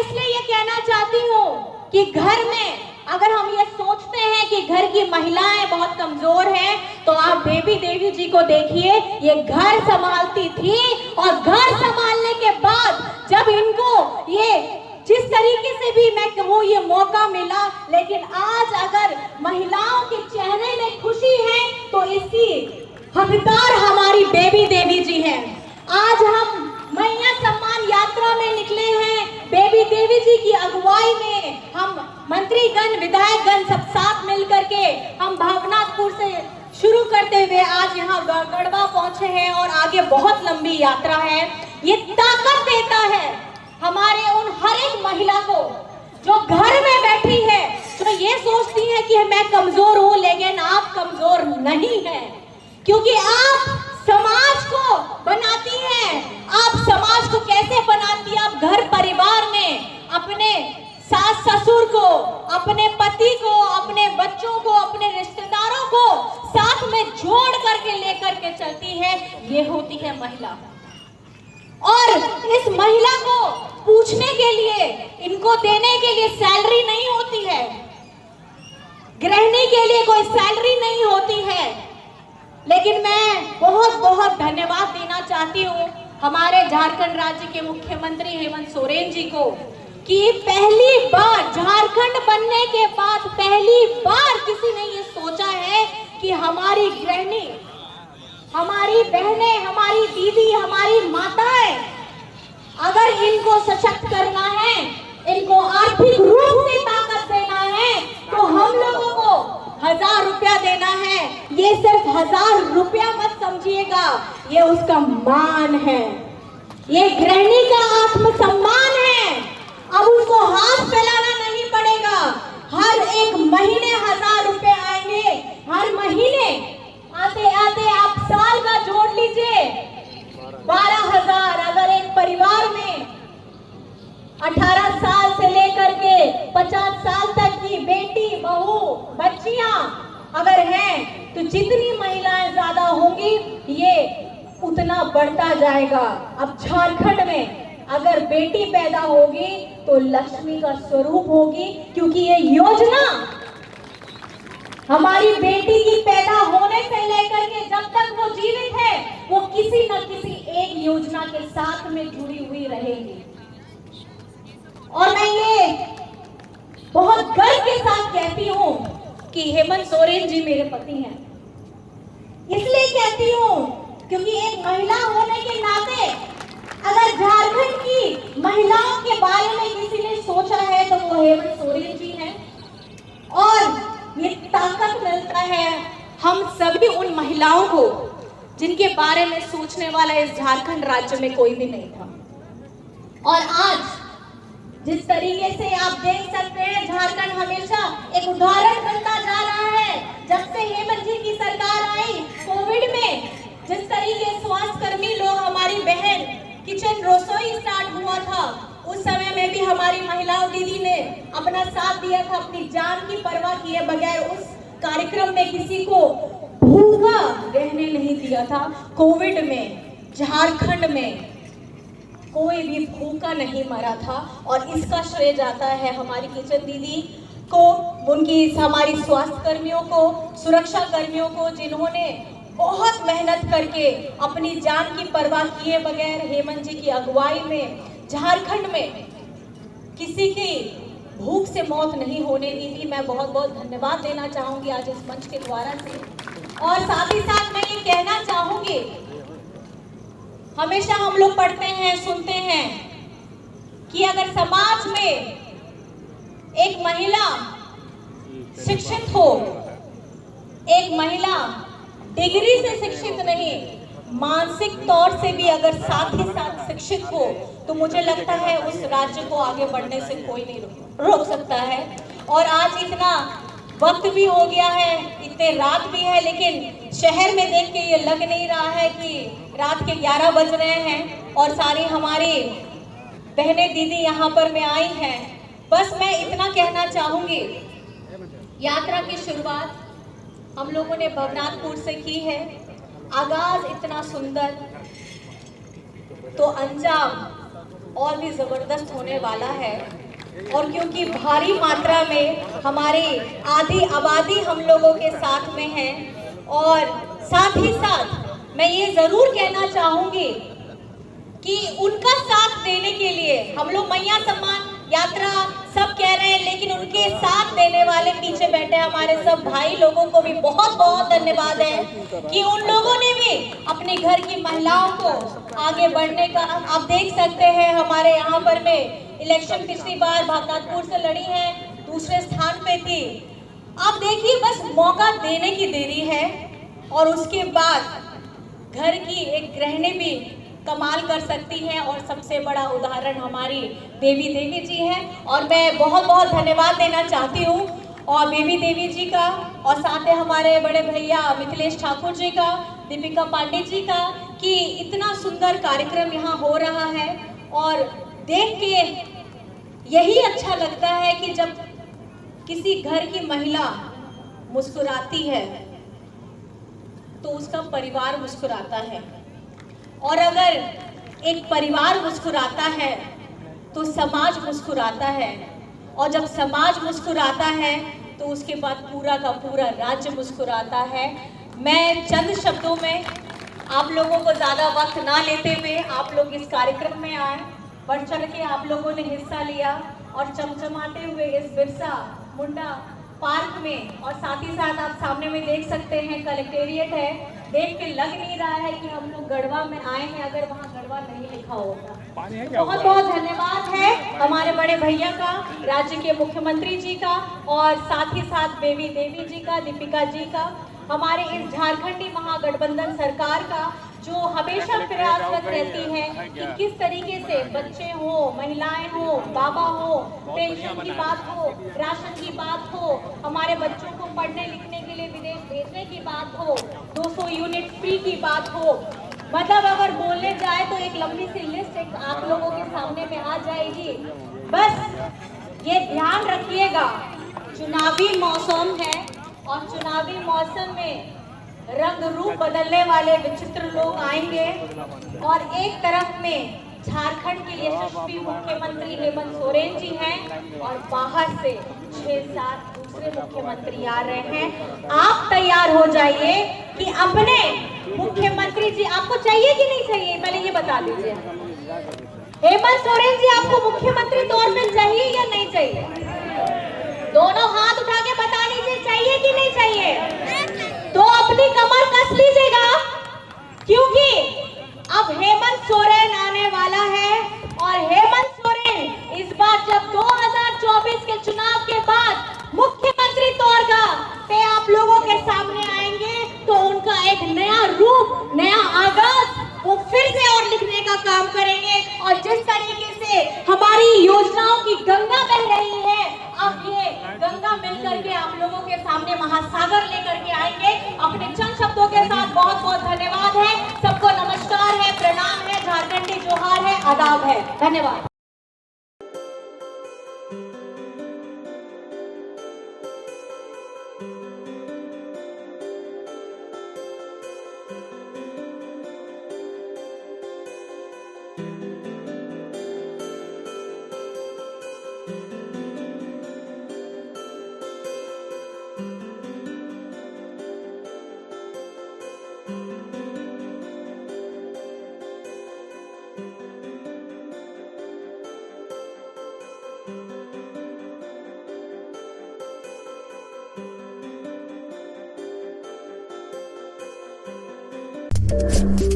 इसलिए ये कहना चाहती हूँ कि घर में अगर हम ये सोचते हैं कि घर की महिलाएं बहुत कमजोर हैं, तो आप बेबी देवी जी को देखिए, ये घर संभालती थी और घर संभालने के बाद जब इनको ये जिस तरीके से भी मैं कहूँ ये मौका मिला, लेकिन आज अगर महिलाओं के चेहरे में खुशी है तो इसकी हकदार हमारी बेबी देवी जी हैं। आज हम मैया सम्मान यात्रा में निकले हैं, बेबी देवी जी की अगुवाई में हम मंत्रीगण विधायकगण सब साथ मिलकर के हम भावनाथपुर से शुरू करते हुए आज यहाँ गढ़वा पहुंचे हैं और आगे बहुत लंबी यात्रा है। ये ताकत देता है हमारे उन हर एक महिला को जो घर में बैठी है, जो ये सोचती है कि मैं कमजोर हूं, लेकिन आप कमजोर नहीं है, क्योंकि आप समाज को बनाती हैं। आप समाज को कैसे बनाती है? आप घर परिवार में अपने सास ससुर को, अपने पति को, अपने बच्चों को, अपने रिश्तेदारों को साथ में जोड़ करके लेकर के चलती है। ये होती है महिला। और इस महिला को पूछने के लिए, इनको देने के लिए सैलरी नहीं होती है, गृहिणी के लिए कोई सैलरी नहीं होती है। लेकिन मैं बहुत बहुत धन्यवाद देना चाहती हूँ हमारे झारखंड राज्य के मुख्यमंत्री हेमंत सोरेन जी को कि पहली बार झारखंड बनने के बाद पहली बार किसी ने ये सोचा है कि हमारी गृहिणी, हमारी बहनें, हमारी दीदी, हमारी माताएं, अगर इनको सशक्त करना है, इनको आर्थिक रूप से ताकत देना है, तो हम लोगों को 1000 रुपया देना है। ये सिर्फ 1000 रुपया मत समझिएगा, ये उसका मान है, ये गृहिणी का आत्मसम्मान है। अब उसको हाथ फैलाना नहीं पड़ेगा। हर एक महीने 1000 रुपए आएंगे, हर महीने आते आते आप साल का जोड़ लीजिए 12,000। अगर एक परिवार में 18 साल से लेकर के 50 साल तक की बेटी, बहू, बच्चियां अगर हैं, तो जितनी महिलाएं ज्यादा होंगी ये उतना बढ़ता जाएगा। अब झारखंड में अगर बेटी पैदा होगी तो लक्ष्मी का स्वरूप होगी, क्योंकि ये योजना हमारी बेटी की पैदा होने से लेकर के जब तक वो जीवित है, वो किसी न किसी एक योजना के साथ में जुड़ी हुई रहेगी। और मैं ये बहुत गर्व के साथ कहती हूँ कि हेमंत सोरेन जी मेरे पति हैं। इसलिए कहती हूँ क्योंकि एक महिला होने के नाते अगर झारखंड की महिलाओं के बारे में किसी ने सोचा है तो वो हेमंत सोरेन जी हैं। और ये ताकत मिलता है हम सभी उन महिलाओं को जिनके बारे में सोचने वाला इस झारखंड राज्य में कोई भी नहीं था। और आज जिस तरीके से आप देख सकते हैं, झारखंड हमेशा एक उदाहरण बनता जा रहा है। जब से हेमंत जी की सरकार आई, कोविड में जिस तरीके स्वास्थ्य कर्मी लोग, हमारी बहन किचन रसोई स्टार्ट हुआ था, उस समय में भी हमारी महिलाओं दीदी ने अपना साथ दिया था, अपनी जान की परवाह किए बगैर उस कार्यक्रम में किसी को भूखा रहने नहीं दिया था। कोविड में झारखंड में कोई भी भूखा नहीं मरा था। और इसका श्रेय जाता है हमारी किचन दीदी को, उनकी, हमारी स्वास्थ्य कर्मियों को, सुरक्षा कर्मियों को, जिन्होंने बहुत मेहनत करके अपनी जान की परवाह किए बगैर हेमंत जी की अगुवाई में झारखंड में किसी की भूख से मौत नहीं होने दी थी। मैं बहुत बहुत धन्यवाद देना चाहूंगी आज इस मंच के द्वारा से। और साथ ही साथ मैं ये कहना चाहूंगी, हमेशा हम लोग पढ़ते हैं, सुनते हैं कि अगर समाज में एक महिला शिक्षित हो, एक महिला डिग्री से शिक्षित नहीं, मानसिक तौर से भी अगर साथ ही साथ शिक्षित हो, तो मुझे लगता है उस राज्य को आगे बढ़ने से कोई नहीं रोक सकता है। और आज इतना वक्त भी हो गया है, इतने रात भी है, लेकिन शहर में देख के ये लग नहीं रहा है कि रात के 11 बज रहे हैं और सारी हमारी बहनें दीदी यहाँ पर में आई हैं। बस मैं इतना कहना चाहूंगी, यात्रा की शुरुआत हम लोगों ने भवनाथपुर से की है। आगाज इतना सुंदर, तो अंजाम और भी ज़बरदस्त होने वाला है। और क्योंकि भारी मात्रा में हमारी आधी आबादी हम लोगों के साथ में है, और साथ ही साथ मैं ये ज़रूर कहना चाहूँगी कि उनका साथ देने के लिए हम लोग मैया सम्मान यात्रा सब कह रहे हैं, लेकिन उनके साथ देने वाले पीछे बैठे हमारे सब भाई लोगों को भी बहुत बहुत धन्यवाद है कि उन लोगों ने भी अपने घर की महिलाओं को आगे बढ़ने का, आप देख सकते हैं हमारे यहाँ पर में इलेक्शन पिछली बार भागलपुर से लड़ी है, दूसरे स्थान पे थी। आप देखिए बस मौका देने की देरी है, और उसके बाद घर की एक गृहिणी भी कमाल कर सकती है। और सबसे बड़ा उदाहरण हमारी बेबी देवी जी है, और मैं बहुत बहुत धन्यवाद देना चाहती हूँ और बेबी देवी जी का, और साथ ही हमारे बड़े भैया मिथिलेश ठाकुर जी का, दीपिका पांडे जी का, कि इतना सुंदर कार्यक्रम यहाँ हो रहा है। और देख के यही अच्छा लगता है कि जब किसी घर की महिला मुस्कुराती है तो उसका परिवार मुस्कुराता है, और अगर एक परिवार मुस्कुराता है तो समाज मुस्कुराता है, और जब समाज मुस्कुराता है तो उसके बाद पूरा का पूरा राज्य मुस्कुराता है। मैं चंद शब्दों में आप लोगों को ज़्यादा वक्त ना लेते हुए, आप लोग इस कार्यक्रम में आए, बढ़ चढ़ के आप लोगों ने हिस्सा लिया, और चमचमाते हुए इस बिरसा मुंडा पार्क में, और साथ ही साथ आप सामने में देख सकते हैं कलेक्टेरिएट है, देख के लग नहीं रहा है कि हम लोग गढ़वा में आए हैं अगर वहाँ गढ़वा नहीं लिखा होगा। बहुत बहुत धन्यवाद है हमारे बड़े भैया का, राज्य के मुख्यमंत्री जी का, और साथ ही साथ बेबी देवी जी का, दीपिका जी का, हमारे इस झारखंडी महागठबंधन सरकार का, जो हमेशा प्रयासरत रहती है कि किस तरीके से बच्चे हो, महिलाएं हो, बाबा हो, पेंशन की बात हो, राशन की बात हो, हमारे बच्चों को पढ़ने लिखने के लिए विदेश भेजने की बात हो, 200 यूनिट फ्री की बात हो। मतलब अगर बोलने जाए तो एक लंबी सी लिस्ट एक आप लोगों के सामने में आ जाएगी। बस ये ध्यान रखिएगा, चुनावी मौसम है, और चुनावी मौसम में रंग रूप बदलने वाले विचित्र लोग आएंगे, और एक तरफ में झारखंड के यशस्वी मुख्यमंत्री हेमंत सोरेन जी हैं, और बाहर से 6-7 दूसरे मुख्यमंत्री आ रहे हैं। आप तैयार हो जाइए कि अपने मुख्यमंत्री जी आपको चाहिए कि नहीं चाहिए, पहले ये बता दीजिए। हेमंत सोरेन जी आपको मुख्यमंत्री तौर पे चाहिए या नहीं चाहिए? दोनों हाथ उठा के बता दीजिए, चाहिए कि नहीं चाहिए? तो अपनी कमर कस लीजिएगा, क्योंकि अब हेमंत सोरेन आने वाला है, और हेमंत सोरेन इस बार जब 2024 के चुनाव के बाद मुख्यमंत्री तौर पे आप लोगों के सामने आएंगे, तो उनका एक नया रूप, नया आगाज वो फिर से और लिखने का काम करेंगे। और जिस तरीके से हमारी योजनाओं की गंगा बह रही है, अब ये गंगा मिलकर के आप लोगों के सामने महासागर लेकर के आएंगे। अपने चंद शब्दों के साथ बहुत बहुत धन्यवाद है, सबको नमस्कार है, प्रणाम है, झारखंडी जोहार है, आदाब है, धन्यवाद। you